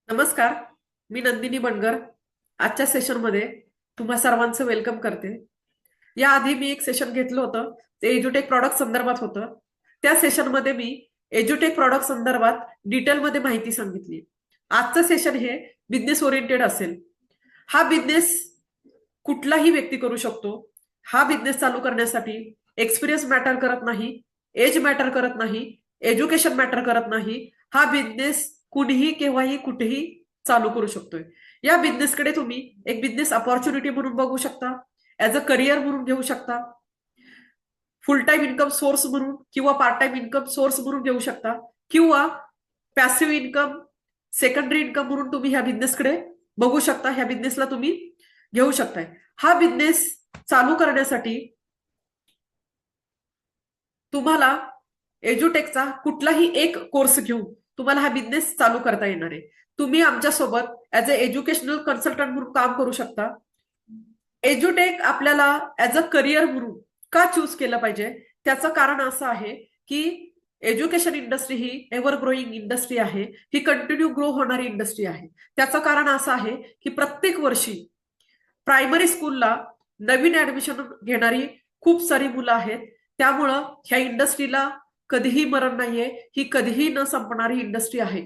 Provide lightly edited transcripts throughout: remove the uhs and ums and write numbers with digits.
नमस्कार. मी नंदिनी बनगर. आजच्या सेशनमध्ये तुम्हा सर्वांचं वेलकम करते. याआधी मी एक सेशन घेतलं होतं, ते एज्युटेक प्रॉडक्ट संदर्भात होतं. त्या सेशनमध्ये मी एज्युटेक प्रॉडक्ट संदर्भात डिटेलमध्ये माहिती सांगितली. आजचं सेशन हे बिझनेस ओरिएंटेड असेल. हा बिझनेस कुठलाही व्यक्ती करू शकतो. हा बिझनेस चालू करण्यासाठी एक्सपिरियन्स मॅटर करत नाही, एज मॅटर करत नाही, एज्युकेशन मॅटर करत नाही. हा बिझनेस कुणीही केव्हाही कुठेही चालू करू शकतोय. या बिझनेसकडे तुम्ही एक बिझनेस अपॉर्च्युनिटी म्हणून बघू शकता, ऍज अ करिअर म्हणून घेऊ शकता, फुल टाइम इन्कम सोर्स म्हणून किंवा पार्ट टाइम इन्कम सोर्स म्हणून घेऊ शकता, किंवा पॅसिव्ह इन्कम, सेकंडरी इन्कम म्हणून तुम्ही ह्या बिझनेसकडे बघू शकता. ह्या बिझनेसला तुम्ही घेऊ शकताय. हा बिझनेस चालू करण्यासाठी तुम्हाला एज्युटेकचा कुठलाही एक कोर्स घेऊन तुम्हाला हा बिझनेस चालू करता येणार आहे. तुम्ही आमच्यासोबत ऍज अ एज्युकेशनल कन्सल्टंट म्हणून काम करू शकता. एज्युटेक आपल्याला ऍज अ करिअर म्हणून का चूज केलं पाहिजे, त्याचं कारण असं आहे की एज्युकेशन इंडस्ट्री ही एव्हर ग्रोईंग इंडस्ट्री आहे. ही कंटिन्यू ग्रो होणारी इंडस्ट्री आहे. त्याचं कारण असं आहे की प्रत्येक वर्षी प्रायमरी स्कूलला नवीन ऍडमिशन घेणारी खूप सारी मुलं आहेत. त्यामुळं ह्या इंडस्ट्रीला कधीही मरण नाहीये. ही कधीही न संपणारी इंडस्ट्री आहे.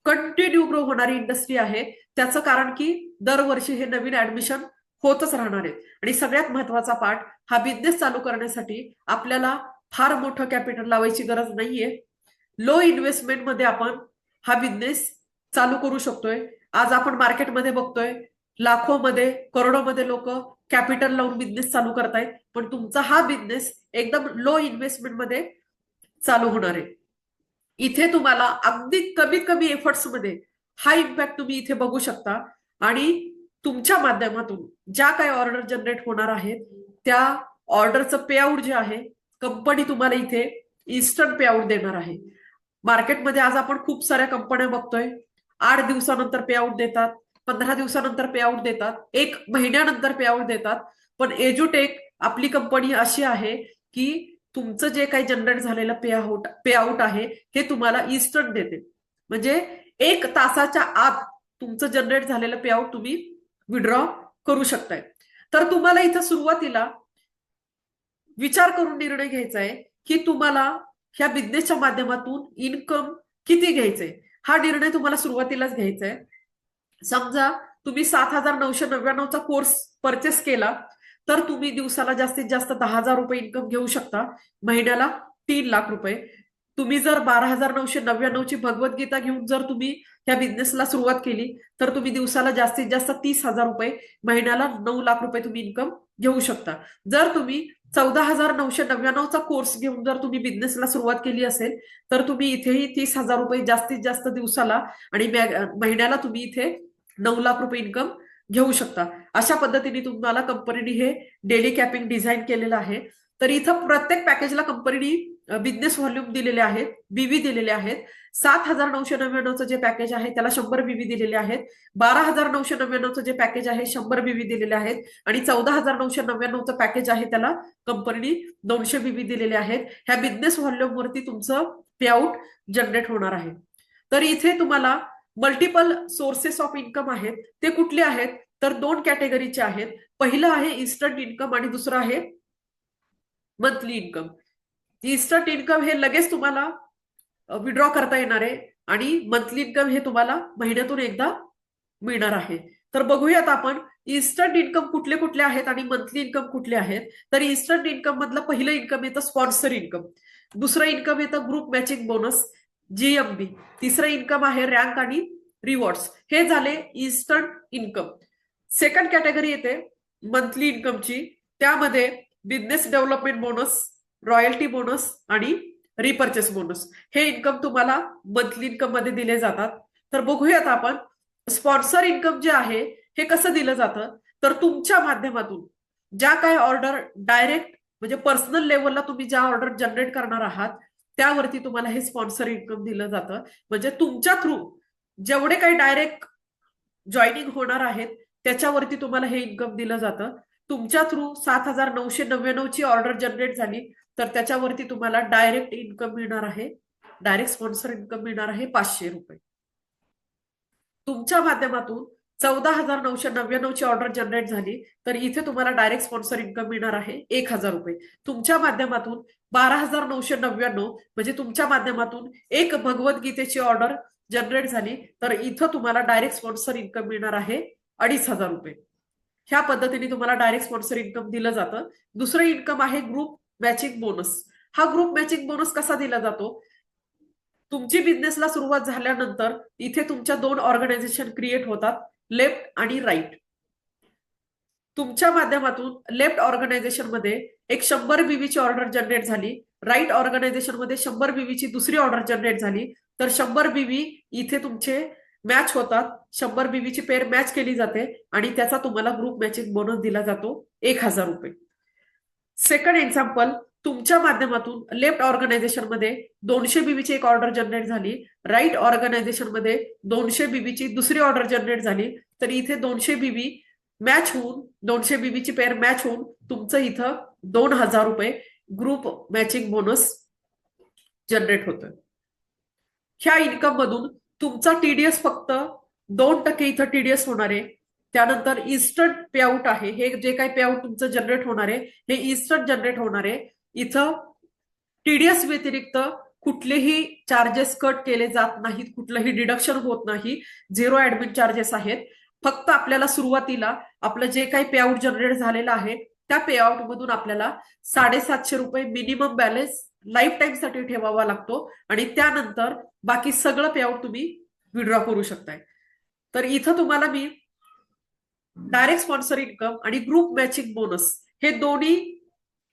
कंटिन्यू ग्रो होणारी इंडस्ट्री आहे. त्याचं कारण की दरवर्षी हे नवीन ऍडमिशन होतच राहणार आहेत. आणि सगळ्यात महत्वाचा पार्ट, हा बिझनेस चालू करण्यासाठी आपल्याला फार मोठं कॅपिटल लावायची गरज नाहीये. लो इन्व्हेस्टमेंटमध्ये आपण हा बिझनेस चालू करू शकतोय. आज आपण मार्केटमध्ये बघतोय, लाखोमध्ये करोडोमध्ये लोक कॅपिटल लावून बिझनेस चालू करतायत. पण तुमचा हा बिझनेस एकदम लो इन्व्हेस्टमेंटमध्ये चालू होणार आहे. इथे तुम्हाला अगदी कमीत कमी एफर्ट्समध्ये हा इम्पॅक्ट तुम्ही इथे बघू शकता. आणि तुमच्या माध्यमातून ज्या काही ऑर्डर जनरेट होणार आहेत, त्या ऑर्डरचं पेआउट जे आहे, कंपनी तुम्हाला इथे इन्स्टंट पेआउट देणार आहे. मार्केटमध्ये आज आपण खूप साऱ्या कंपन्या बघतोय, 8 दिवसानंतर पेआउट देतात, 15 दिवसानंतर पेआउट देतात, 1 महिन्यानंतर पेआउट देतात. पण एज्युटेक आपली कंपनी अशी आहे की तुमचं जे काही जनरेट झालेलं पेआउट आहे हे तुम्हाला इन्स्टंट देते. म्हणजे 1 तासाच्या आत तुमचं जनरेट झालेलं पेआउट तुम्ही विड्रॉ करू शकताय. तर तुम्हाला इथं सुरुवातीला विचार करून निर्णय घ्यायचा आहे की तुम्हाला ह्या बिझनेसच्या माध्यमातून इन्कम किती घ्यायचंय. हा निर्णय तुम्हाला सुरुवातीलाच घ्यायचा आहे. समजा तुम्ही 7,999चा कोर्स परचेस केला, तर तुम्ही दिवसाला जास्तीत जास्त 10,000 रुपये इन्कम घेऊ शकता, महिन्याला 3 लाख रुपये. तुम्ही जर 12,999ची भगवद्गीता घेऊन जर तुम्ही ह्या बिझनेसला सुरुवात केली, तर तुम्ही दिवसाला जास्तीत जास्त 30,000 रुपये, महिन्याला 9 लाख रुपये तुम्ही इन्कम घेऊ शकता. जर तुम्ही 14,999चा कोर्स घेऊन जर तुम्ही बिझनेसला सुरुवात केली असेल, तर तुम्ही इथेही 30,000 रुपये जास्तीत जास्त दिवसाला आणि महिन्याला तुम्ही इथे 9 लाख रुपये इन्कम घेऊ शकता. अशा पद्धतीने तुम्हाला कंपनीने हे डेली कॅपिंग डिझाईन केलेलं आहे. तर इथं प्रत्येक पॅकेजला कंपनीने बिझनेस व्हॉल्यूम दिलेले आहेत, बीवी दिलेले आहेत. 7,999चं जे पॅकेज आहे त्याला 100 बीवी दिलेले आहेत. 12,999चं जे पॅकेज आहे 100 बीवी दिलेले आहेत. आणि 14,999चं पॅकेज आहे त्याला कंपनीने 200 बीवी दिलेले आहेत. ह्या बिझनेस व्हॉल्यूमवरती तुमचं पेआउट जनरेट होणार आहे. तर इथे तुम्हाला मल्टिपल सोर्सेस ऑफ इन्कम आहेत. ते कुठले आहेत, तर 2 कॅटेगरीचे आहेत. पहिलं आहे इन्स्टंट इन्कम आणि दुसरं आहे मंथली इन्कम. इन्स्टंट इन्कम हे लगेच तुम्हाला विड्रॉ करता येणार आहे आणि मंथली इन्कम हे तुम्हाला महिन्यातून एकदा मिळणार आहे. तर बघूयात आपण इन्स्टंट इन्कम कुठले कुठले आहेत आणि मंथली इन्कम कुठले आहेत. तर इन्स्टंट इन्कम मधलं पहिलं इन्कम येतं स्पॉन्सर इन्कम. दुसरं इन्कम येतं ग्रुप मॅचिंग बोनस, GMB. तिसरं इन्कम आहे रँक आणि रिवॉर्ड्स. हे झाले इन्स्टंट इन्कम. सेकंड कॅटेगरी येते मंथली इन्कमची. त्यामध्ये business development bonus, royalty bonus आणि रिपर्चेस बोनस हे इन्कम तुम्हाला मंथली इन्कम मध्ये दिले जातात. तर बघूयात आपण स्पॉन्सर इन्कम जे आहे हे कसं दिलं जातं. तर तुमच्या माध्यमातून ज्या काही ऑर्डर डायरेक्ट म्हणजे पर्सनल लेवलला तुम्ही ज्या ऑर्डर जनरेट करणार आहात, त्यावरती तुम्हाला हे स्पॉन्सर इन्कम दिलं जातं. म्हणजे तुमच्या थ्रू जेवढे काही डायरेक्ट जॉईनिंग होणार आहेत त्याच्यावरती तुम्हाला हे इन्कम दिलं जातं. तुमच्या थ्रू 7,999ची ऑर्डर जनरेट झाली, तर त्याच्यावरती तुम्हाला डायरेक्ट इन्कम मिळणार आहे, डायरेक्ट स्पॉन्सर इन्कम मिळणार आहे 500 रुपये. तुमच्या माध्यमातून 14,999ची ऑर्डर जनरेट झाली तर इथे तुम्हाला डायरेक्ट स्पॉन्सर इन्कम मिळणार आहे 1,000 रुपये. तुमच्या माध्यमातून 12,999 म्हणजे तुमच्या माध्यमातून एक भगवद्गीतेची ऑर्डर जनरेट झाली तर इथं तुम्हाला डायरेक्ट स्पॉन्सर इन्कम मिळणार आहे 2,500 रुपये. ह्या पद्धतीने तुम्हाला डायरेक्ट स्पॉन्सर इन्कम दिलं जातं. दुसरं इन्कम आहे ग्रुप मॅचिंग बोनस. हा ग्रुप मॅचिंग बोनस कसा दिला जातो? तुमची बिझनेसला सुरुवात झाल्यानंतर इथे तुमच्या 2 ऑर्गनायझेशन क्रिएट होतात, लेफ्ट आणि राईट. तुमच्या माध्यमातून लेफ्ट ऑर्गनायझेशन मध्ये एक 100 बीबीची ऑर्डर जनरेट झाली, राईट ऑर्गनायझेशन मध्ये 100 बीबीची दुसरी ऑर्डर जनरेट झाली तर 100 बीबी इथे तुमचे मॅच होतात, 100 बीबीची पेअर मॅच केली जाते आणि त्याचा तुम्हाला ग्रुप मॅचिंग बोनस दिला जातो 1,000 रुपये. सेकंड एक्झाम्पल, तुमच्या माध्यमातून लेफ्ट ऑर्गनायझेशन मध्ये 200 बीबीची एक ऑर्डर जनरेट झाली, राईट ऑर्गनायझेशन मध्ये 200 बीबीची दुसरी ऑर्डर जनरेट झाली तर इथे 200 बीबी मॅच होऊन 200 बीबीची पेअर मॅच होऊन तुमचं इथं 2,000 रुपये ग्रुप मॅचिंग बोनस जनरेट होतं. ह्या इन्कम मधून तुमचा टीडीएस फक्त 2% इथं टीडीएस होणार आहे. त्यानंतर इन्स्टंट पेआउट आहे, हे जे काही पेआउट तुमचं जनरेट होणार आहे हे इन्स्टंट जनरेट होणार आहे. इथं टीडीएस व्यतिरिक्त कुठलेही चार्जेस कट केले जात नाहीत, कुठलंही डिडक्शन होत नाही, 0 ऍडमिन चार्जेस आहेत. फक्त आपल्याला सुरुवातीला आपलं जे काही पेआउट जनरेट झालेलं आहे त्या पेआउट मधून आपल्याला 750 रुपये मिनिमम बॅलन्स लाईफ टाईम साठी ठेवावा लागतो आणि त्यानंतर बाकी सगळं पेआउट तुम्ही विड्रॉ करू शकताय. तर इथं तुम्हाला मी डायरेक्ट स्पॉन्सर इन्कम आणि ग्रुप मॅचिंग बोनस हे दोन्ही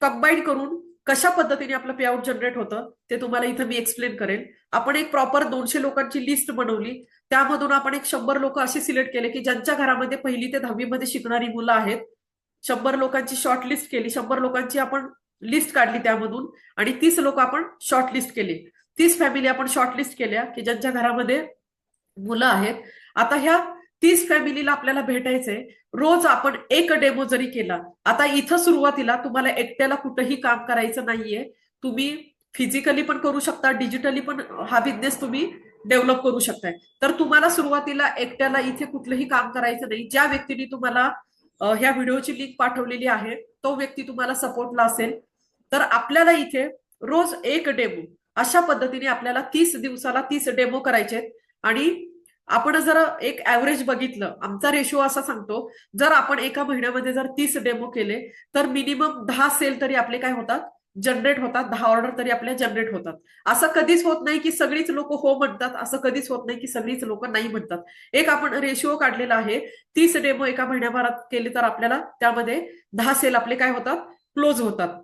कंबाईन करून कशा पद्धतीने आपलं पेआउट जनरेट होतं ते तुम्हाला इथं मी एक्सप्लेन करेल. आपण एक प्रॉपर 200 लोकांची लिस्ट बनवली, त्यामधून आपण एक 100 लोक असे सिलेक्ट केले की ज्यांच्या घरामध्ये 1ली ते 10वी मध्ये शिकणारी मुलं आहेत. 100 लोकांची शॉर्ट लिस्ट केली, 100 लोकांची आपण लिस्ट काढली त्यामधून आणि 30 लोक आपण शॉर्ट लिस्ट केली, 30 फॅमिली आपण शॉर्ट लिस्ट केल्या की ज्यांच्या घरामध्ये मुलं आहेत. आता ह्या 30 फॅमिलीला आपल्याला भेटायचंय. रोज आपण एक डेमो जरी केला, आता इथं सुरुवातीला तुम्हाला एकट्याला कुठंही काम करायचं नाहीये, तुम्ही फिजिकली पण करू शकता, डिजिटली पण हा बिझनेस तुम्ही डेव्हलप करू शकताय. तर तुम्हाला सुरुवातीला एकट्याला इथे कुठलंही काम करायचं नाही. ज्या व्यक्तीने तुम्हाला ह्या व्हिडिओची लिंक पाठवलेली आहे तो व्यक्ती तुम्हाला सपोर्टला असेल तर आपल्याला इथे रोज एक डेमो अशा पद्धतीने आपल्याला 30 दिवसाला 30 डेमो करायचे. आणि आपण जर एक ऍव्हरेज बघितलं, आमचा रेशो असा सांगतो, जर आपण एका महिन्यामध्ये जर 30 डेमो केले तर मिनिमम 10 सेल तरी आपले काय होतात, जनरेट होतात, 10 ऑर्डर तरी आपल्या जनरेट होतात. असं कधीच होत नाही की सगळीच लोक हो म्हणतात, असं कधीच होत नाही की सगळीच लोक नाही म्हणतात. एक आपण रेशिओ काढलेला आहे, 30 डेमो एका महिन्याभरात केले तर आपल्याला त्यामध्ये 10 सेल आपले काय होतात, क्लोज होतात.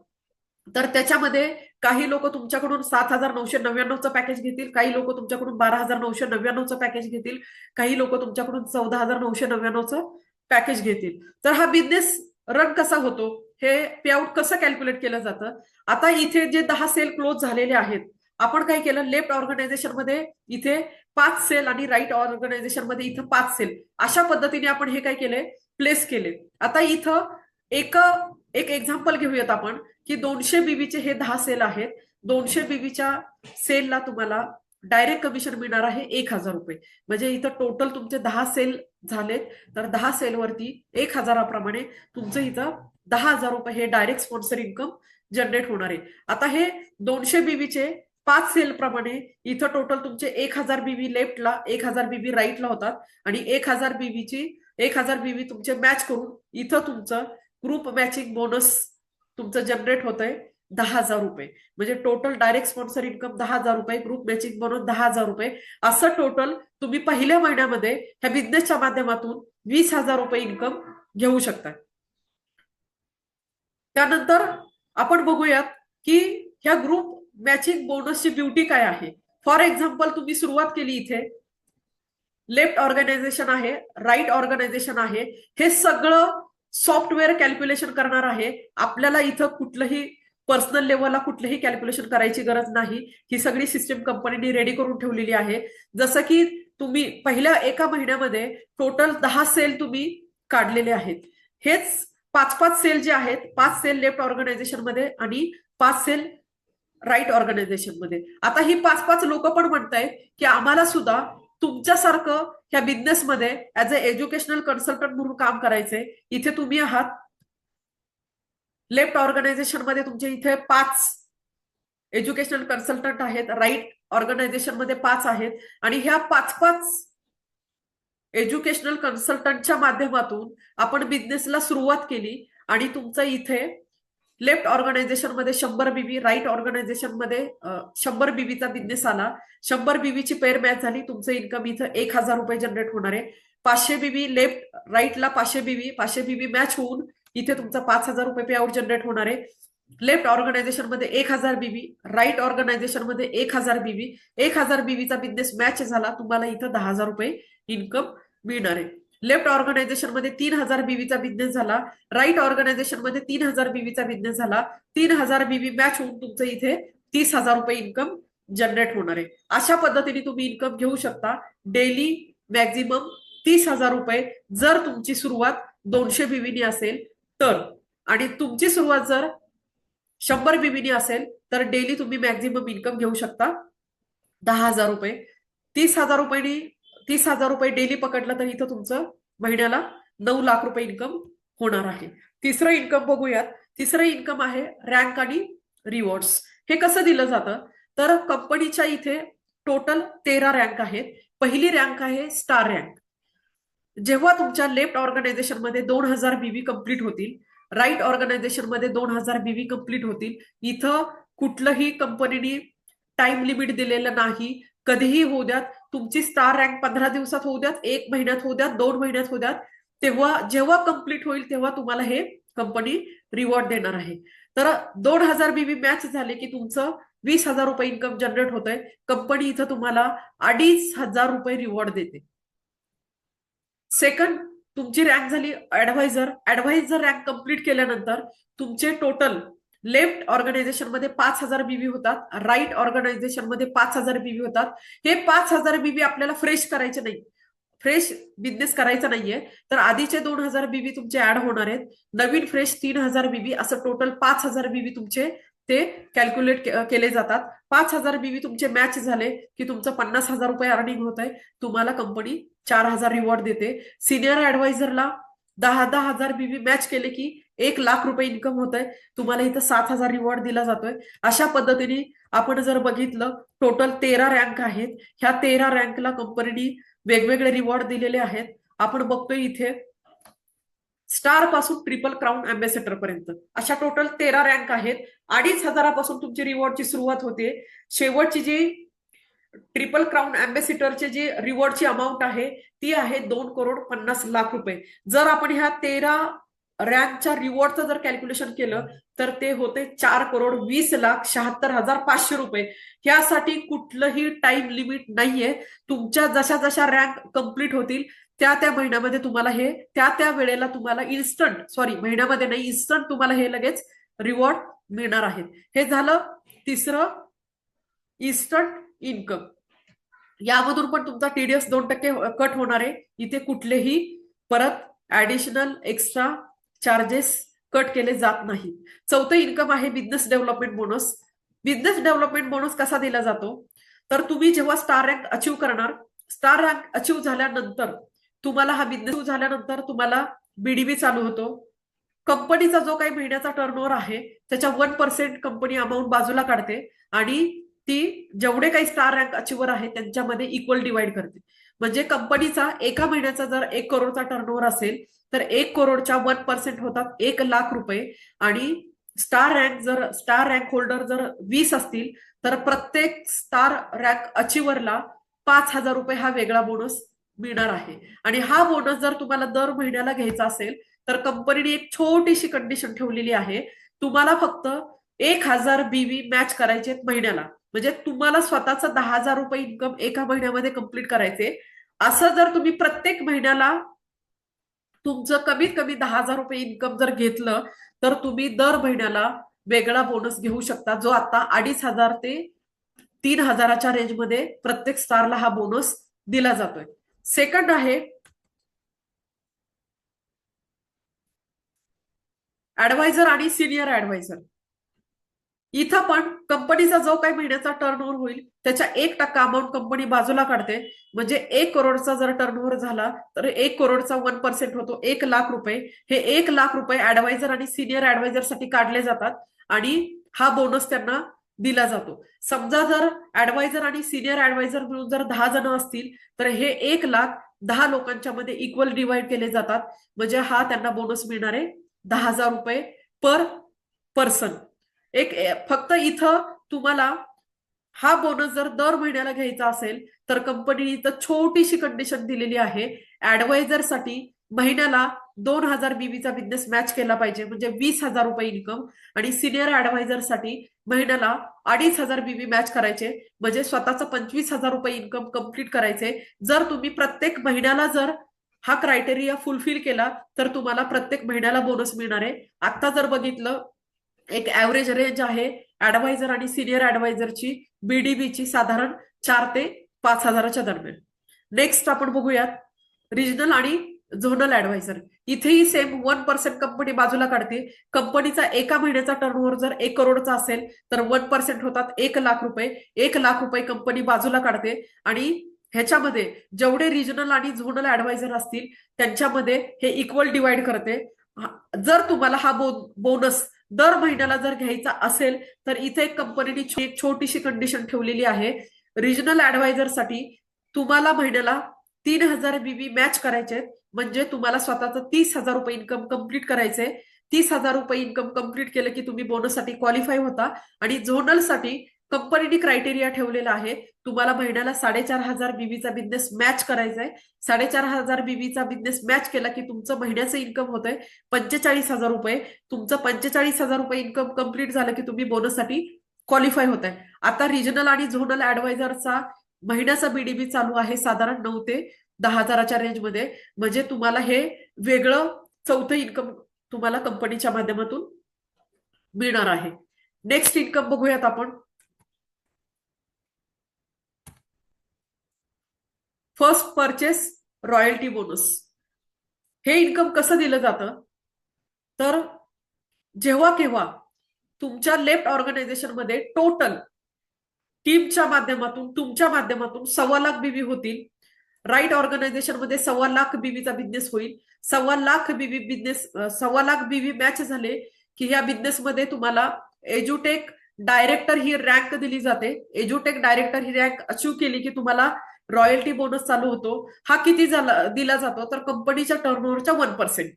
तर त्याच्यामध्ये काही लोक तुमच्याकडून 7,999चं पॅकेज घेतील, काही लोक तुमच्याकडून 12,999चं पॅकेज घेतील, काही लोक तुमच्याकडून 14,999चं पॅकेज घेतील. तर हा बिझनेस रन कसा होतो, हे पेआउट कसं कॅल्क्युलेट केलं जातं. आता इथे जे 10 सेल क्लोज झालेले आहेत, आपण काय केलं, लेफ्ट ऑर्गनायझेशन मध्ये इथे 5 सेल आणि राईट ऑर्गनायझेशन मध्ये इथं 5 सेल अशा पद्धतीने आपण हे काय केले, प्लेस केले. आता इथं एक एक्झाम्पल घेऊयात आपण की 200 बीबीचे हे 10 सेल आहेत. 200 बीबीच्या सेलला तुम्हाला डायरेक्ट कमिशन मिळणार आहे 1,000 रुपये. म्हणजे इथं टोटल तुमचे 10 सेल झालेत तर 10 सेलवरती 1,000 प्रमाणे तुमचं इथं 10,000 रुपये हे डायरेक्ट स्पॉन्सर इन्कम जनरेट होणार आहे. आता हे 200 बीबीचे 5 सेल प्रमाणे इथं टोटल तुमचे 1,000 बीबी लेफ्टला, 1,000 बीबी राईटला होतात आणि 1,000 बीबी तुमचे मॅच करून इथं तुमचं ग्रुप मॅचिंग बोनस तुमचं जनरेट होतंय 10,000 रुपये. म्हणजे टोटल डायरेक्ट स्पॉन्सर इन्कम 10,000 रुपये, ग्रुप मॅचिंग बोनस 10,000 रुपये, असं टोटल तुम्ही पहिल्या महिन्यामध्ये ह्या बिझनेसच्या माध्यमातून 20,000 रुपये इन्कम घेऊ शकता. त्यानंतर आपण बघूयात की ह्या ग्रुप मॅचिंग बोनसची ब्युटी काय आहे. फॉर एक्झाम्पल, तुम्ही सुरुवात केली, इथे लेफ्ट ऑर्गनायझेशन आहे, राईट ऑर्गनायझेशन आहे, हे सगळं सॉफ्टवेअर कॅल्क्युलेशन करणार आहे. आपल्याला इथं कुठलंही पर्सनल लेवलला कुठलंही कॅल्क्युलेशन करायची गरज नाही. ही सगळी सिस्टीम कंपनीने रेडी करून ठेवलेली आहे. जसं की तुम्ही पहिल्या एका महिन्यामध्ये टोटल 10 सेल तुम्ही काढलेले आहेत. हेच 5-5 सेल जे आहेत, 5 सेल लेफ्ट ऑर्गनायझेशन मध्ये आणि 5 सेल राईट ऑर्गनायझेशन मध्ये. आता ही 5-5 लोक पण म्हणतायत की आम्हाला सुद्धा तुमच्यासारखं ह्या बिझनेसमध्ये ऍज अ एज्युकेशनल कन्सल्टंट म्हणून काम करायचंय. इथे तुम्ही आहात लेफ्ट ऑर्गनायझेशन मध्ये, तुमचे इथे 5 एज्युकेशनल कन्सल्टंट आहेत, राईट ऑर्गनायझेशन मध्ये 5 आहेत. आणि ह्या 5 एज्युकेशनल कन्सल्टंटच्या माध्यमातून आपण बिझनेसला सुरुवात केली. आणि तुमचं इथे लेफ्ट ऑर्गनायझेशन मध्ये 100 बीबी, राईट ऑर्गनायझेशन मध्ये 100 बीबीचा बिझनेस आला. 100 बीबीची पेअर मॅच झाली. तुमचं इन्कम इथं 1,000 रुपये जनरेट होणार आहे. 500 बीबी लेफ्ट राईटला 500 बीबी मॅच होऊन इथे तुमचा 5,000 रुपये पे आउट जनरेट होणार आहे. लेफ्ट ऑर्गनायझेशन मध्ये 1,000 बीबी, राईट ऑर्गनायझेशन मध्ये 1,000 बीबी. 1,000 बीबीचा बिझनेस मॅच झाला, तुम्हाला इथं 10,000 रुपये इन्कम मिळणार आहे. लेफ्ट ऑर्गनायझेशन मध्ये 3,000 बीबीचा बिझनेस झाला, राईट ऑर्गनायझेशन मध्ये 3,000 बीबीचा बिझनेस झाला. 3,000 बीबी मॅच होऊन तुमचं इथे 30,000 रुपये इन्कम जनरेट होणार आहे. अशा पद्धतीने तुम्ही इन्कम घेऊ शकता डेली मॅक्झिमम 30,000 रुपये, जर तुमची सुरुवात 200 बीबीनी असेल तर. आणि तुमची सुरुवात जर 100 बीबीनी असेल तर डेली तुम्ही मॅक्झिमम इन्कम घेऊ शकता 10,000 रुपये. 30,000 रुपयांनी 30,000 रुपये डेली पकडलं तर इथं तुमचं महिन्याला 9 लाख रुपये इन्कम होणार आहे. तिसरं इन्कम बघूयात. तिसरं इन्कम आहे रँक आणि रिवॉर्ड्स. हे कसं दिलं जातं तर कंपनीच्या इथे टोटल 13 रँक आहेत. पहिली रँक आहे स्टार रँक. जेव्हा तुमच्या लेफ्ट ऑर्गनायझेशन मध्ये 2,000 बीबी कंप्लीट होतील, राईट ऑर्गनायझेशन मध्ये 2,000 बीबी कंप्लीट होतील, इथं कुठलंही कंपनीने टाइम लिमिट दिलेलं नाही. कधीही होऊ द्यात. तुमची स्टार रँक 15 दिवसात होऊ द्यात, 1 महिन्यात होऊ द्यात, 2 महिन्यात होऊ द्यात. तेव्हा जेव्हा कंप्लीट होईल तेव्हा तुम्हाला हे कंपनी रिवॉर्ड देणार आहे. तर 2,000 बीबी मॅच झाले की तुमचं 20,000 रुपये इन्कम जनरेट होतंय. कंपनी इथं तुम्हाला 2,500 रुपये रिवॉर्ड देते. सेकंड, तुमची रँक झाली ऍडवायझर. ऍडवायझर रँक कंप्लीट केल्यानंतर तुमचे टोटल लेफ्ट ऑर्गनायझेशन मध्ये 5,000 बीबी होतात, राईट ऑर्गनायझेशन मध्ये 5,000 बीबी होतात. हे 5,000 बीबी आपल्याला फ्रेश करायचे नाही, फ्रेश बिझनेस करायचा नाहीये. तर आधीचे 2,000 बीबी तुमचे ऍड होणार आहेत. नवीन फ्रेश 3,000 बीबी, असं टोटल 5,000 बीबी तुमचे ते कॅल्क्युलेट केले जातात. 5,000 बीबी तुमचे मॅच झाले की तुमचं 50,000 रुपये अर्निंग होत आहे. तुम्हाला कंपनी 4,000 रिवॉर्ड देते. सिनियर ऍडवायझरला 10,000 बीबी मॅच केले की 1,00,000 रुपये इन्कम होत आहे. तुम्हाला इथं 7,000 रिवॉर्ड दिला जातोय. अशा पद्धतीने आपण जर बघितलं टोटल 13 रँक आहेत. ह्या 13 रँकला कंपनीने वेगवेगळे रिवॉर्ड दिलेले आहेत. आपण बघतोय इथे स्टार पासून ट्रिपल क्राऊन अँबॅसेडर पर्यंत अशा टोटल 13 रँक आहेत. 2,500 तुमची रिवॉर्डची सुरुवात होते. शेवटची जी ट्रिपल क्राऊन अँबॅसेडरची जी रिवॉर्डची अमाऊंट आहे ती आहे 2,50,00,000 रुपये. जर आपण ह्या 13 रँकच्या रिवॉर्डचं जर कॅल्क्युलेशन केलं तर ते होते 4,20,76,500 रुपये. ह्यासाठी कुठलंही टाइम लिमिट नाहीये. तुमच्या जशा जशा रँक कंप्लीट होतील त्या त्या महिन्यामध्ये तुम्हाला हे त्या त्या वेळेला तुम्हाला महिन्यामध्ये नाही, इन्स्टंट तुम्हाला हे लगेच रिवॉर्ड मिळणार आहेत. हे झालं तिसरं इन्स्टंट इन्कम. यामधून पण तुमचा TDS 2% कट होणार आहे. इथे कुठलेही परत ऍडिशनल एक्स्ट्रा चार्जेस कट केले जात नाही. चौथं इन्कम आहे business development bonus. Business development bonus कसा दिला जातो तर तुम्ही जेव्हा स्टार रँक अचीव्ह करणार, स्टार रँक अचीव्ह झाल्यानंतर तुम्हाला हा बिझनेस झाल्यानंतर तुम्हाला BDB चालू होतो. कंपनीचा जो काही महिन्याचा टर्नओव्हर आहे त्याच्या 1% कंपनी अमाऊंट बाजूला काढते आणि ती जेवढे काही स्टार रँक अचिव्हर आहे त्यांच्यामध्ये इक्वल डिवाइड करते. म्हणजे कंपनीचा एका महिन्याचा जर 1 करोडचा टर्नओव्हर असेल तर 1 करोडच्या 1% होतात 1,00,000 रुपये. आणि स्टार रँक होल्डर जर 20 असतील तर प्रत्येक स्टार रँक अचिव्हरला 5,000 रुपये हा वेगळा बोनस मिळणार आहे. आणि हा बोनस जर तुम्हाला दर महिन्याला घ्यायचा असेल तर कंपनीने एक छोटीशी कंडिशन ठेवलेली आहे. तुम्हाला फक्त 1,000 बीबी मॅच करायचे महिन्याला. म्हणजे तुम्हाला स्वतःचं 10,000 रुपये इन्कम एका महिन्यामध्ये कंप्लीट करायचे. असं जर तुम्ही प्रत्येक महिन्याला तुमचं कमीत कमी 10,000 रुपये इन्कम जर घेतलं तर तुम्ही दर महिन्याला वेगळा बोनस घेऊ शकता, जो आता 2,500 ते 3,000च्या रेंजमध्ये प्रत्येक स्टारला हा बोनस दिला जातोय. सेकंड आहे ऍडवायझर आणि सिनियर ऍडवायझर. इथं पण कंपनीचा जो काही महिन्याचा टर्नओव्हर होईल त्याच्या 1% अमाऊंट कंपनी बाजूला काढते. म्हणजे 1 करोडचा जर टर्नओव्हर झाला तर 1 करोडचा 1% होतो 1 लाख रुपये. हे 1 लाख रुपये ऍडवायझर आणि सिनियर ऍडवायझरसाठी काढले जातात आणि हा बोनस त्यांना दिला जातो. समजा जर ऍडवायझर आणि सिनियर ऍडवायझर मिळून जर 10 जण असतील तर हे 1 लाख 10 लोकांच्या मध्ये इक्वल डिवाइड केले जातात. म्हणजे हा त्यांना बोनस मिळणार आहे 10,000 रुपये पर पर्सन. फक्त इथं तुम्हाला हा बोनस जर दर महिन्याला घ्यायचा असेल तर कंपनीने इथं छोटीशी कंडिशन दिलेली आहे. ऍडवायझरसाठी महिन्याला 2,000 बीबीचा बिझनेस मॅच केला पाहिजे म्हणजे 20,000 रुपये इन्कम. आणि सिनियर ऍडवायझरसाठी महिन्याला 2,500 बीबी मॅच करायचे म्हणजे स्वतःचं 25,000 रुपये इन्कम कम्प्लीट करायचे. जर तुम्ही प्रत्येक महिन्याला जर हा क्रायटेरिया फुलफिल केला तर तुम्हाला प्रत्येक महिन्याला बोनस मिळणार आहे. आता जर बघितलं एक ऍव्हरेज रेंज आहे ऍडवायझर आणि सिनियर ऍडवायझरची बीडीबीची साधारण 4 ते 5 हजाराच्या दरम्यान. नेक्स्ट आपण बघूयात रिजनल आणि झोनल ऍडवायझर. इथेही सेम 1% कंपनी बाजूला काढते. कंपनीचा एका महिन्याचा टर्नओव्हर जर 1 करोडचा असेल तर 1% होतात 1 लाख रुपये. 1 लाख रुपये कंपनी बाजूला काढते आणि ह्याच्यामध्ये जेवढे रिजनल आणि झोनल ऍडवायझर असतील त्यांच्यामध्ये हे इक्वल डिवाइड करते. जर तुम्हाला हा बोनस दर महिन्याला जर घ्यायचा असेल तर इथे कंपनीने एक छोटीशी कंडिशन ठेवलेली आहे. रिजनल ऍडवायझरसाठी तुम्हाला महिन्याला 3,000 बीबी मॅच करायचे म्हणजे तुम्हाला स्वतःचं 30,000 रुपये इन्कम कम्प्लीट करायचंय. 30,000 रुपये इन्कम कम्प्लीट केलं की तुम्ही बोनससाठी क्वालिफाय होता. आणि झोनलसाठी कंपनीने क्रायटेरिया ठेवलेला आहे तुम्हाला महिन्याला 4,500 बीबीचा बिझनेस मॅच करायचा आहे. 4,500 बीबीचा बिझनेस मॅच केला की तुमचं महिन्याचं इन्कम होतंय 45,000 रुपये. तुमचं 45,000 रुपये इन्कम कम्प्लीट झालं की तुम्ही बोनससाठी क्वालिफाय होत आहे. आता रिजनल आणि झोनल ऍडवायझरचा महिन्याचा बीडीबी चालू आहे साधारण 9 ते 10 हजाराच्या रेंजमध्ये. म्हणजे तुम्हाला हे वेगळं चौथं इन्कम तुम्हाला कंपनीच्या माध्यमातून मिळणार आहे. नेक्स्ट इन्कम बघूयात आपण. First purchase royalty bonus. हे इन्कम कसं दिलं जातं तर जेव्हा केव्हा तुमच्या लेफ्ट ऑर्गनायझेशनमध्ये टोटल टीमच्या माध्यमातून तुमच्या माध्यमातून 1,15,00,000 बीबी होतील. राईट ऑर्गनायझेशनमध्ये 1,15,00,000 बीबीचा बिझनेस होईल. 1,15,00,000 बीबी बिझनेस 1,15,00,000 बीबी मॅच झाले की ह्या बिझनेसमध्ये तुम्हाला एज्युटेक डायरेक्टर ही रँक दिली जाते. एज्युटेक डायरेक्टर ही रँक अचीव्ह केली की तुम्हाला रॉयल्टी बोनस चालू होतो. हा किती दिला जातो तर कंपनीच्या टर्नओव्हरच्या 1%.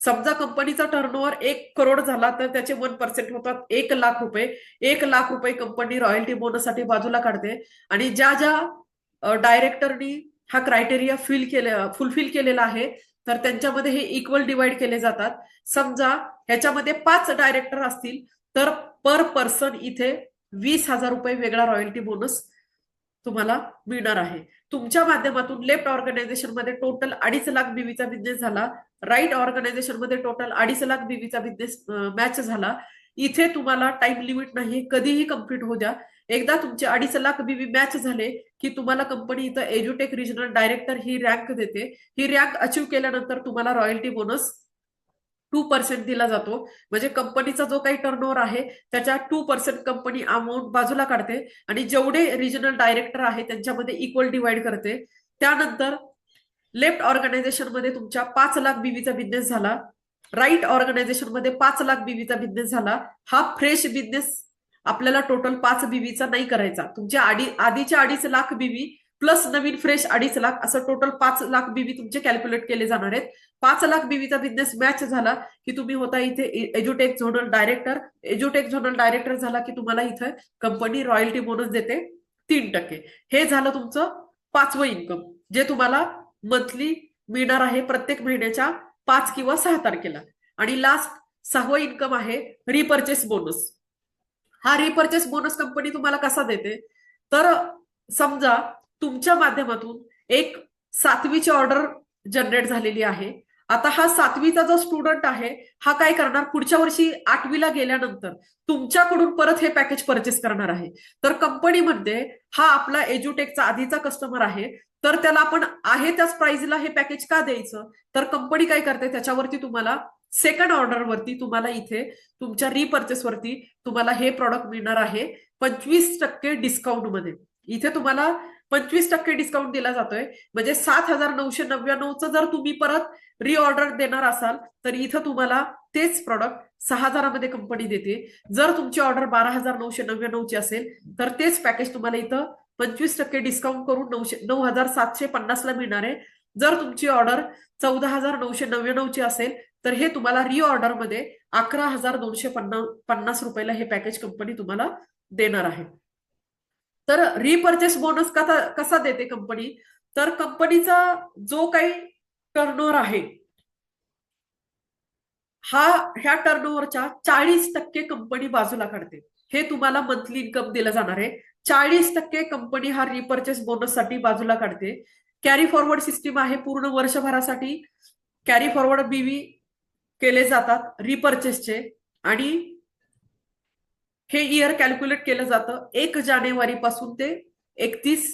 समजा कंपनीचा टर्नओव्हर 1 करोड झाला तर त्याचे 1% होतात 1 लाख रुपये. 1 लाख रुपये कंपनी रॉयल्टी बोनससाठी बाजूला काढते. आणि ज्या ज्या डायरेक्टरनी हा क्रायटेरिया फुलफिल केलेला आहे तर त्यांच्यामध्ये हे इक्वल डिवाइड केले जातात. समजा ह्याच्यामध्ये 5 डायरेक्टर असतील तर पर पर्सन इथे 20,000 रुपये वेगळा रॉयल्टी बोनस तुम्हाला मिळणार आहे. तुमच्या माध्यमातून लेफ्ट ऑर्गनायझेशनमध्ये टोटल 2.5 लाख बीबीचा बिझनेस झाला. राईट ऑर्गनायझेशनमध्ये टोटल 2.5 लाख बीबीचा बिझनेस मॅच झाला. इथे तुम्हाला टाइम लिमिट नाही कधीही कम्प्लीट होऊ द्या. एकदा तुमचे 2.5 लाख बीबी मॅच झाले की तुम्हाला कंपनी इथं एज्युटेक रिजनल डायरेक्टर ही रँक देते. ही रँक अचीव्ह केल्यानंतर तुम्हाला रॉयल्टी बोनस 2% दिला जातो. म्हणजे कंपनीचा जो काही टर्नओव्हर आहे त्याच्या 2% कंपनी अमाऊंट बाजूला काढते आणि जेवढे रिजनल डायरेक्टर आहे त्यांच्यामध्ये इक्वल डिवाइड करते. त्यानंतर लेफ्ट ऑर्गनायझेशनमध्ये तुमच्या 5 लाख बीबीचा बिझनेस झाला. राईट ऑर्गनायझेशनमध्ये 5 लाख बीबीचा बिझनेस झाला. हा फ्रेश बिझनेस आपल्याला टोटल 5 बीबीचा नाही करायचा. तुमच्या आधीच्या 2.5 लाख बीबी प्लस नवीन फ्रेश 2.5 लाख असं टोटल 5 लाख बीबी तुमचे कॅल्क्युलेट केले जाणार आहेत. 5 लाख बीबीचा बिझनेस मॅच झाला की तुम्ही होता इथे एज्युटेक झोनल डायरेक्टर. एज्युटेक झोनल डायरेक्टर झाला की तुम्हाला इथे कंपनी रॉयल्टी बोनस देते 3%. हे झालं तुमचं 5वं इन्कम जे तुम्हाला मंथली मिळणार आहे प्रत्येक महिन्याच्या 5 किंवा 6 तारखेला. आणि लास्ट 6वं इन्कम आहे रिपर्चेस बोनस. हा रिपर्चेस बोनस कंपनी तुम्हाला कसा देते तर समजा तुमच्या माध्यमातून एक 7वीची ऑर्डर जनरेट झालेली आहे. आता हा 7वीचा जो स्टुडंट आहे हा काय करणार पुढच्या वर्षी 8वीला गेल्यानंतर तुमच्याकडून परत हे पॅकेज परचेस करणार आहे. तर कंपनीमध्ये हा आपला एज्युटेकचा आधीचा कस्टमर आहे तर त्याला आपण आहे त्याच प्राइसला हे पॅकेज का द्यायचं तर कंपनी काय करते त्याच्यावरती तुम्हाला सेकंड ऑर्डरवरती तुम्हाला इथे तुमच्या रिपर्चेसवरती तुम्हाला हे प्रॉडक्ट मिळणार आहे 25% डिस्काउंटमध्ये. इथे तुम्हाला 25% डिस्काउंट दिला जातोय. म्हणजे 7,999चं जर तुम्ही परत रिऑर्डर देणार असाल तर इथं तुम्हाला तेच प्रॉडक्ट 6,000मध्ये कंपनी देते. जर तुमची ऑर्डर 12,999ची असेल तर तेच पॅकेज तुम्हाला इथं 25% डिस्काउंट करून 9,750ला मिळणार आहे. जर तुमची ऑर्डर 14,999ची असेल तर हे तुम्हाला रिऑर्डरमध्ये 11,250 रुपयाला हे पॅकेज कंपनी तुम्हाला देणार आहे. तर रिपर्चेस बोनस कसा देते कंपनी, तर कंपनीचा जो काही टर्नओव्हर आहे ह्या टर्नओव्हरच्या 40% कंपनी बाजूला काढते. हे तुम्हाला मंथली इन्कम दिलं जाणार आहे. 40% कंपनी हा रिपर्चेस बोनससाठी बाजूला काढते. कॅरी फॉरवर्ड सिस्टीम आहे पूर्ण वर्षभरासाठी. कॅरी फॉरवर्ड बीवी केले जातात रिपर्चेसचे आणि हे इयर कॅल्क्युलेट केलं जातं 1 जानेवारी पासून ते 31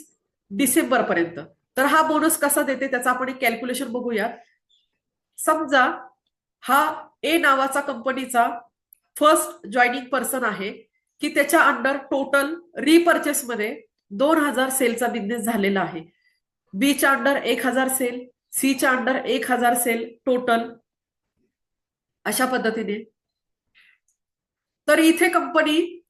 डिसेंबर पर्यंत. तर हा बोनस कसा देते त्याचं आपण एक कॅल्क्युलेशन बघूया. समजा हा ए नावाचा कंपनीचा फर्स्ट जॉईनिंग पर्सन आहे की त्याच्या अंडर टोटल रिपर्चेसमध्ये 2,000 सेलचा बिझनेस झालेला आहे. बीच्या अंडर 1,000 सेल, सीच्या अंडर 1,000 सेल टोटल, अशा पद्धतीने. तर इथे कंपनी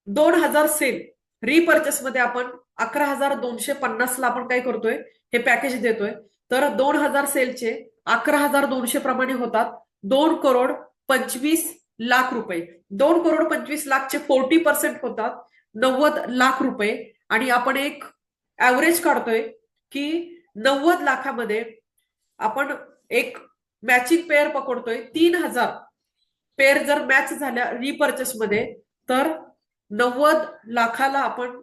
2,000 सेल रिपर्चेस मध्ये आपण 11,250ला आपण काय करतोय, हे पॅकेज देतोय. तर 2,000 सेलचे 11,200 प्रमाणे होतात 2,25,00,000 रुपये. 2,25,00,000चे 40% होतात 90 लाख रुपये. आणि आपण एक ऍव्हरेज काढतोय की 90 लाखामध्ये आपण एक मॅचिंग पेअर पकडतोय. 3,000 पेअर जर मॅच झाल्या रिपर्चेस मध्ये तर 90 लाखाला आपण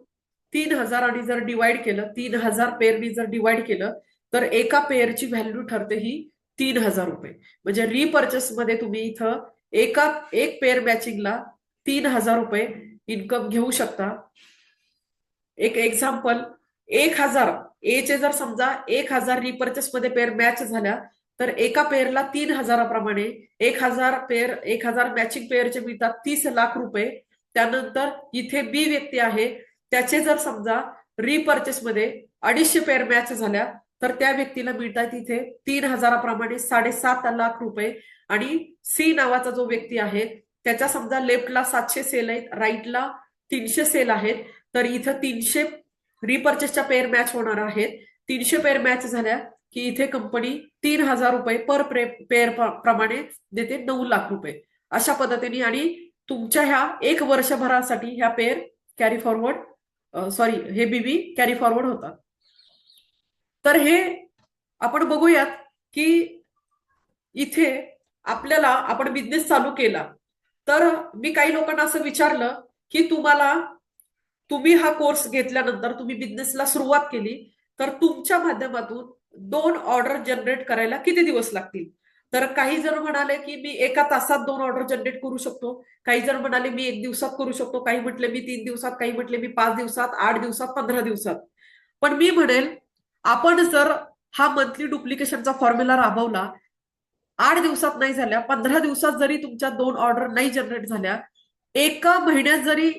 3,000 आणि जर डिवाइड केलं, 3,000 पेअरनी जर डिवाइड केलं तर एका पेअरची व्हॅल्यू ठरते ही 3,000 रुपये. म्हणजे रिपर्चेस मध्ये तुम्ही इथं एक पेअर मॅचिंगला 3,000 रुपये इन्कम घेऊ शकता. एक एक्झाम्पल, 1,000 एचे जर समजा 1,000 रिपर्चेस मध्ये पेअर मॅच झाल्या तर एका पेअरला 3,000 प्रमाणे 1,000 मॅचिंग पेअरचे मिळतात 30 लाख रुपये. त्यानंतर इथे बी व्यक्ती आहे, त्याचे जर समजा रिपर्चेस मध्ये 250 पेअर मॅच झाल्या तर त्या व्यक्तीला मिळतात इथे 3,000 प्रमाणे 7.5 लाख रुपये. आणि सी नावाचा जो व्यक्ती आहे त्याच्या समजा लेफ्टला 700 सेल आहेत, राईटला 300 सेल आहेत. तर इथं 300 रिपर्चेसच्या पेअर मॅच होणार आहेत. 300 पेअर मॅच झाल्या की इथे कंपनी 3,000 रुपये पर पेअर प्रमाणे देते 9 लाख रुपये अशा पद्धतीने. आणि तुमच्या ह्या 1 वर्षभरासाठी ह्या पेअर कॅरी फॉरवर्ड हे बीबी कॅरी फॉरवर्ड होतात. तर हे आपण बघूयात की इथे आपल्याला आपण बिझनेस चालू केला तर मी काही लोकांना असं विचारलं की तुम्ही हा कोर्स घेतल्यानंतर तुम्ही बिझनेसला सुरुवात केली तर तुमच्या माध्यमातून 2 ऑर्डर जनरेट करायला किती दिवस लागतील. तर काही जण म्हणाले की मी 1 तासात 2 ऑर्डर जनरेट करू शकतो, काही जण म्हणाले मी 1 दिवसात करू शकतो, काही म्हटले मी 3 दिवसात, काही म्हटले मी 5 दिवसात, 8 दिवसात, 15 दिवसात. पण मी म्हणेल आपण जर हा मंथली डुप्लिकेशनचा फॉर्म्युला राबवला, 8 दिवसात नाही झाल्या, 15 दिवसात जरी तुमच्या 2 ऑर्डर नाही जनरेट झाल्या, 1 महिन्यात जरी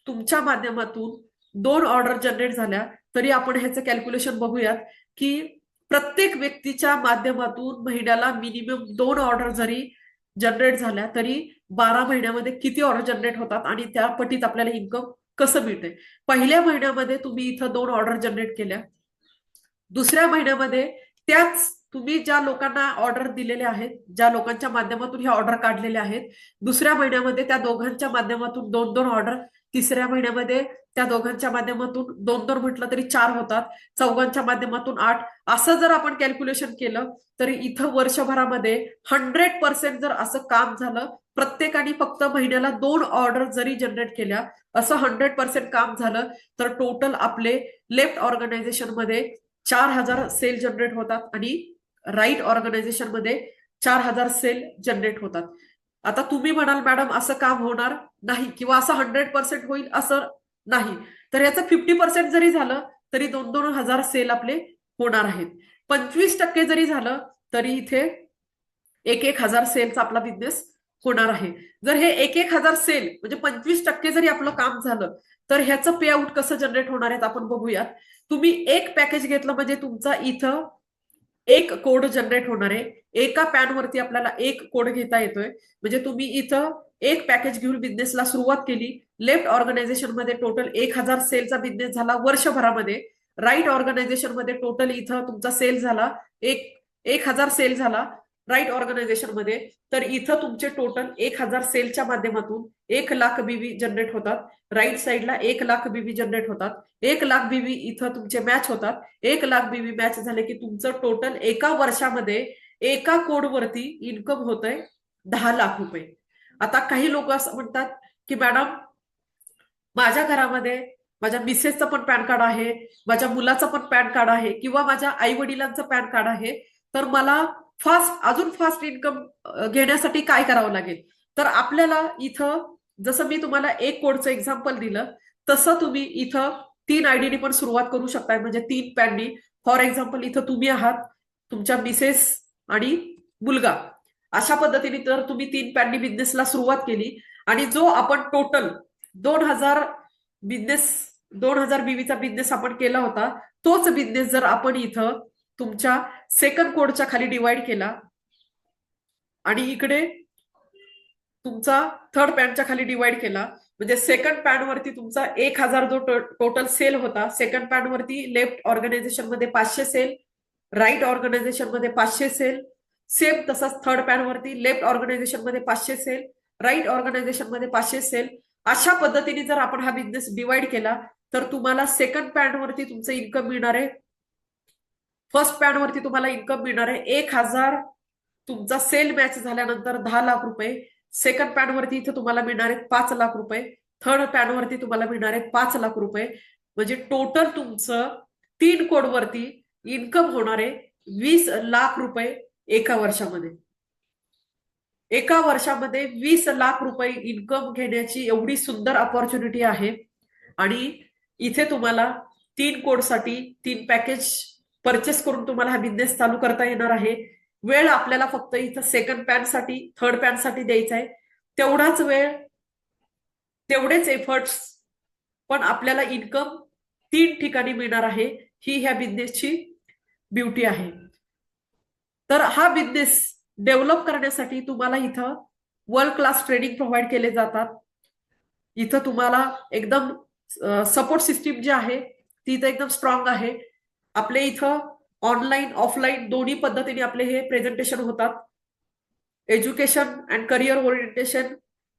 तुमच्या माध्यमातून 2 ऑर्डर जनरेट झाल्या तरी आपण ह्याचं कॅल्क्युलेशन बघूयात की प्रत्येक व्यक्तीच्या माध्यमातून महिन्याला मिनिमम 2 ऑर्डर जरी जनरेट झाल्या तरी 12 महिन्यामध्ये किती ऑर्डर जनरेट होतात आणि त्या पटीत आपल्याला इन्कम कसं मिळते. पहिल्या महिन्यामध्ये तुम्ही इथं 2 ऑर्डर जनरेट केल्या, दुसऱ्या महिन्यामध्ये त्याच तुम्ही ज्या लोकांना ऑर्डर दिलेले आहेत, ज्या लोकांच्या माध्यमातून हे ऑर्डर काढलेले आहेत, दुसऱ्या महिन्यामध्ये त्या दोघांच्या माध्यमातून 2-2 ऑर्डर, तिसऱ्या महिन्यामध्ये त्या दोघांच्या माध्यमातून 2-2 म्हटलं तरी 4 होतात, चौघांच्या माध्यमातून 8. असं जर आपण कॅल्क्युलेशन केलं तर इथं वर्षभरामध्ये 100% जर असं काम झालं, प्रत्येकाने फक्त महिन्याला 2 ऑर्डर जरी जनरेट केल्या, असं 100% काम झालं तर टोटल आपले लेफ्ट ऑर्गनायझेशन मध्ये 4,000 सेल जनरेट होतात आणि राईट ऑर्गनायझेशन मध्ये 4,000 सेल जनरेट होतात. आता तुम्ही म्हणाल मॅडम असं काम होणार नाही किंवा असं 100% होईल असं नाही, तर याचं 50% जरी झालं तरी 2-2 हजार सेल आपले होणार आहेत. 25% जरी झालं तरी इथे 1,000 सेलचा आपला बिझनेस होणार आहे. जर हे 1,000 सेल म्हणजे 25% जरी आपलं काम झालं तर ह्याचं पे आउट कसं जनरेट होणार आहे आपण बघूयात. तुम्ही एक पॅकेज घेतलं म्हणजे तुमचा इथं एक कोड जनरेट होणार आहे. एका पॅनवरती आपल्याला एक कोड घेता येतोय. म्हणजे तुम्ही इथं एक पॅकेज घेऊन बिझनेसला सुरुवात केली. लेफ्ट ऑर्गनायझेशन मध्ये टोटल 1,000 सेलचा बिझनेस झाला वर्षभरामध्ये. राईट ऑर्गनायझेशन मध्ये टोटल इथं तुमचा सेल झाला 1,000 सेल झाला राईट ऑर्गनायझेशन मध्ये. तर इथं तुमचे टोटल 1,000 सेलच्या माध्यमातून 1,00,000 बीबी जनरेट होतात. राईट साईडला 1,00,000 बीबी जनरेट होतात. 1,00,000 बीबी इथं तुमचे मॅच होतात. 1,00,000 बीबी मॅच झाले की तुमचं टोटल एका वर्षामध्ये एका कोडवरती इन्कम होतंय 10,00,000 रुपये. आता काही लोक असं म्हणतात की मॅडम माझ्या घरामध्ये माझ्या मिसेसचं पण पॅन कार्ड आहे, माझ्या मुलाचं पण पॅन कार्ड आहे किंवा माझ्या आई वडिलांचं पॅन कार्ड आहे, तर मला अजून फास्ट इन्कम घेण्यासाठी काय करावं लागेल. तर आपल्याला इथं जसं मी तुम्हाला एक कोडचं एक्झाम्पल दिलं तसं तुम्ही इथं 3 आयडीनी पण सुरुवात करू शकताय. म्हणजे 3 पॅननी. फॉर एक्झाम्पल इथं तुम्ही आहात, तुमच्या मिसेस आणि मुलगा. अशा पद्धतीने जर तुम्ही 3 पॅननी बिझनेसला सुरुवात केली आणि जो आपण टोटल 2,000 बिझनेस 2,000 बीबीचा बिझनेस आपण केला होता, तोच बिझनेस जर आपण इथं तुमच्या सेकंड कोडच्या खाली डिवाइड केला आणि इकडे तुमचा थर्ड पॅनच्या खाली डिवाइड केला, म्हणजे सेकंड पॅनवरती तुमचा 1,000 जो टोटल सेल होता, सेकंड पॅनवरती लेफ्ट ऑर्गनायझेशन मध्ये 500 सेल, राईट ऑर्गनायझेशन मध्ये 500 सेल, सेम तसंच थर्ड पॅनवरती लेफ्ट ऑर्गनायझेशन मध्ये 500 सेल, राईट ऑर्गनायझेशन मध्ये 500 सेल. अशा पद्धतीने जर आपण हा बिझनेस डिवाइड केला तर तुम्हाला सेकंड पॅनवरती तुमचं इन्कम मिळणार आहे. फर्स्ट पॅनवरती तुम्हाला इन्कम मिळणार आहे 1,000. तुमचा सेल मॅच झाल्यानंतर 10,00,000 रुपये. सेकंड पॅनवरती इथं तुम्हाला मिळणार आहेत 5,00,000 रुपये. थर्ड पॅनवरती तुम्हाला मिळणार आहेत 5,00,000 रुपये. म्हणजे टोटल तुमचं 3 कोडवरती इन्कम होणार आहे 20,00,000 रुपये एका वर्षामध्ये. एका वर्षामध्ये 20,00,000 रुपये इन्कम घेण्याची एवढी सुंदर अपॉर्च्युनिटी आहे. आणि इथे तुम्हाला 3 कोडसाठी 3 पॅकेज परचेस करून तुम्हाला हा बिझनेस चालू करता येणार आहे. वेळ आपल्याला फक्त इथं सेकंड पॅनसाठी थर्ड पॅनसाठी द्यायचा आहे. तेवढाच वेळ, तेवढेच एफर्ट्स, पण आपल्याला इन्कम 3 ठिकाणी मिळणार आहे. ही ह्या बिझनेसची ब्युटी आहे. तर हा बिझनेस डेव्हलप करण्यासाठी तुम्हाला इथं वर्ल्ड क्लास ट्रेनिंग प्रोव्हाइड केले जातात. इथं तुम्हाला एकदम सपोर्ट सिस्टीम जी आहे ती इथं एकदम स्ट्रॉंग आहे. आपले इथं ऑनलाईन ऑफलाईन दोन्ही पद्धतीने आपले हे प्रेझेंटेशन होतात. एज्युकेशन अँड करिअर ओरिएंटेशन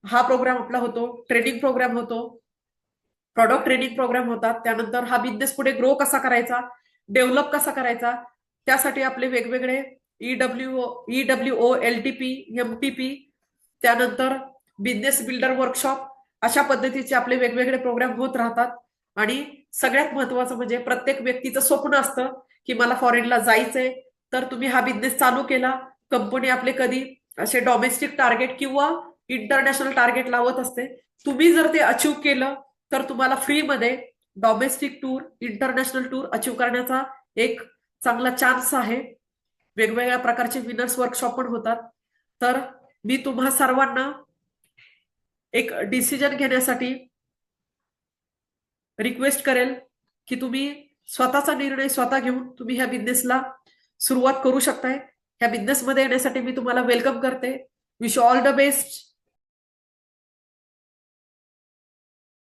हा प्रोग्राम आपला होतो. ट्रेनिंग प्रोग्राम होतो. प्रॉडक्ट ट्रेनिंग प्रोग्राम होतात. त्यानंतर हा बिझनेस पुढे ग्रो कसा करायचा, डेव्हलप कसा करायचा, त्यासाठी आपले वेगवेगळे EWO, LTP, MTP, त्यानंतर बिझनेस बिल्डर वर्कशॉप, अशा पद्धतीचे आपले वेगवेगळे प्रोग्राम होत राहतात. आणि सगळ्यात महत्वाचं म्हणजे प्रत्येक व्यक्तीचं स्वप्न असतं की मला फॉरेनला जायचंय. तर तुम्ही हा बिझनेस चालू केला, कंपनी आपले कधी असे डॉमेस्टिक टार्गेट किंवा इंटरनॅशनल टार्गेट लावत असते. तुम्ही जर ते अचीव केलं तर तुम्हाला फ्रीमध्ये domestic tour, international tour achieve करण्याचा एक चांगला चान्स आहे. वेगवेगळ्या प्रकारचे विनर्स वर्कशॉप पण होतात. तर मी तुम्हा सर्वांना एक डिसिजन घेण्यासाठी रिक्वेस्ट करेल की तुम्ही स्वतःचा निर्णय स्वतः घेऊन तुम्ही ह्या बिझनेसला सुरुवात करू शकताय. ह्या बिझनेसमध्ये येण्यासाठी मी तुम्हाला वेलकम करते. Wish all the best.